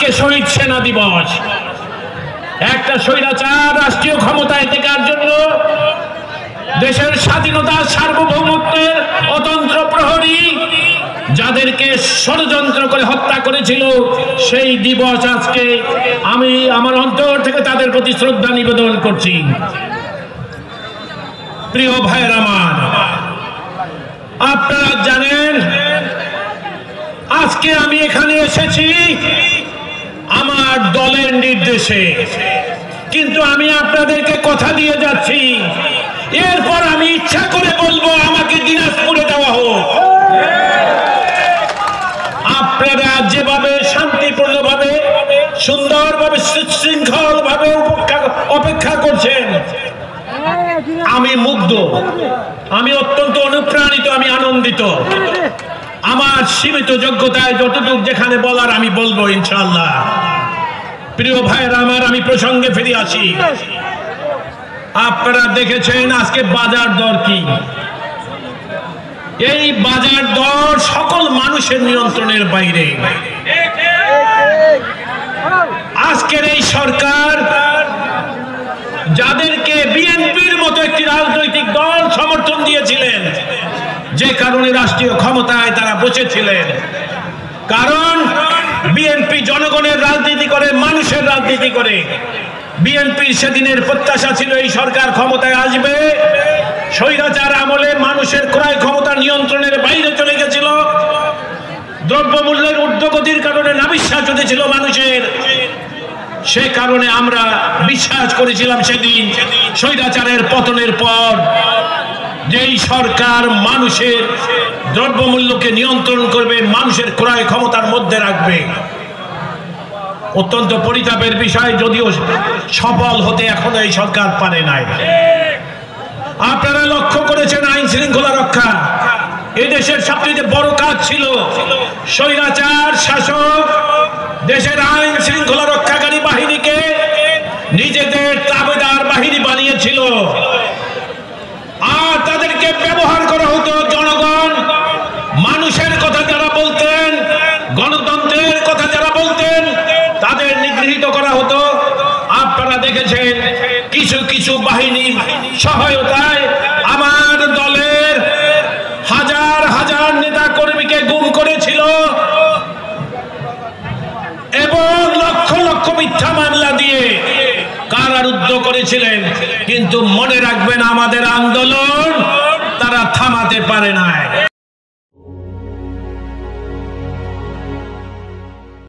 আজকে শহীদ সেনা দিবস। একটা স্বৈরাচার রাষ্ট্রীয় ক্ষমতায় থাকার জন্য দেশের স্বাধীনতা সার্বভৌমত্বের অতন্ত্র প্রহরী যাদেরকে ষড়যন্ত্র করে হত্যা করেছিল সেই দিবস আজকে আমি আমার অন্তর থেকে তাদের প্রতি শ্রদ্ধা নিবেদন করছি। প্রিয় ভাইয়ের আমার, আপনারা জানেন আজকে আমি এখানে এসেছি আমার দলের নির্দেশে, কিন্তু আমি আপনাদেরকে কথা দিয়ে যাচ্ছি এরপর আমি ইচ্ছা করে বলবো আমাকে দিনাজপুরে দেওয়া হোক। আপনারা যেভাবে শান্তিপূর্ণভাবে সুন্দরভাবে সুশৃঙ্খলভাবে অপেক্ষা করছেন আমি মুগ্ধ, আমি অত্যন্ত অনুপ্রাণিত, আমি আনন্দিত। আমার সীমিত যোগ্যতায় যতটুকু যেখানে বলার আমি বলবো ইনশাআল্লাহ। প্রিয় ভাইয়েরা আমার, আমি প্রসঙ্গে ফিরে আসি। আপনারা দেখেছেন আজকে বাজার দর কি। এই বাজার দর সকল মানুষের নিয়ন্ত্রণের বাইরে। আজকের এই সরকার যাদেরকে বিএনপির মতো একটি রাজনৈতিক দল সমর্থন দিয়েছিলেন, যে কারণে রাষ্ট্রীয় ক্ষমতায় তারা বসেছিলেন, কারণ বিএনপি জনগণের রাজনীতি করে, মানুষের রাজনীতি করে। বিএনপির সেদিনের প্রত্যাশা ছিল এই সরকার ক্ষমতায় আসবে, স্বৈরাচার আমলে মানুষের ক্রয় ক্ষমতা নিয়ন্ত্রণের বাইরে চলে গেছিল, দ্রব্যমূল্যের ঊর্ধ্বগতির কারণে নাবিশ্বাস হতেছিল মানুষের। সে কারণে আমরা বিশ্বাস করেছিলাম সেদিন স্বৈরাচারের পতনের পর যেই সরকার মানুষের দ্রব্যমূল্যকে নিয়ন্ত্রণ করবে, মানুষের ক্রয় ক্ষমতার মধ্যে রাখবে। অত্যন্ত পরিতাপের বিষয়, যদিও সফল হতে এখনো এই সরকার পারে নাই। আপনারা লক্ষ্য করেছেন আইন শৃঙ্খলা রক্ষা এদেশের সবচেয়ে বড় কাজ ছিল। স্বৈরাচার শাসক দেশের আইন শৃঙ্খলা রক্ষাকারী বাহিনীকে নিজেদের তাবেদার বাহিনী বানিয়েছিল, আর তাদেরকে ব্যবহার করা হতো জনগণ, মানুষের কথা যারা বলতেন, গণতন্ত্রের কথা যারা বলতেন তাদের নিগৃহীত করা হতো। আপনারা দেখেছেন কিছু কিছু বাহিনীর সহায়তায় আমার দলের হাজার হাজার নেতা কর্মীকে গুম করেছিল এবং লক্ষ লক্ষ মিথ্যা মামলা দিয়ে কারারুদ্ধ করেছিলেন। কিন্তু মনে রাখবেন আমাদের আন্দোলন তারা থামাতে পারে নাই।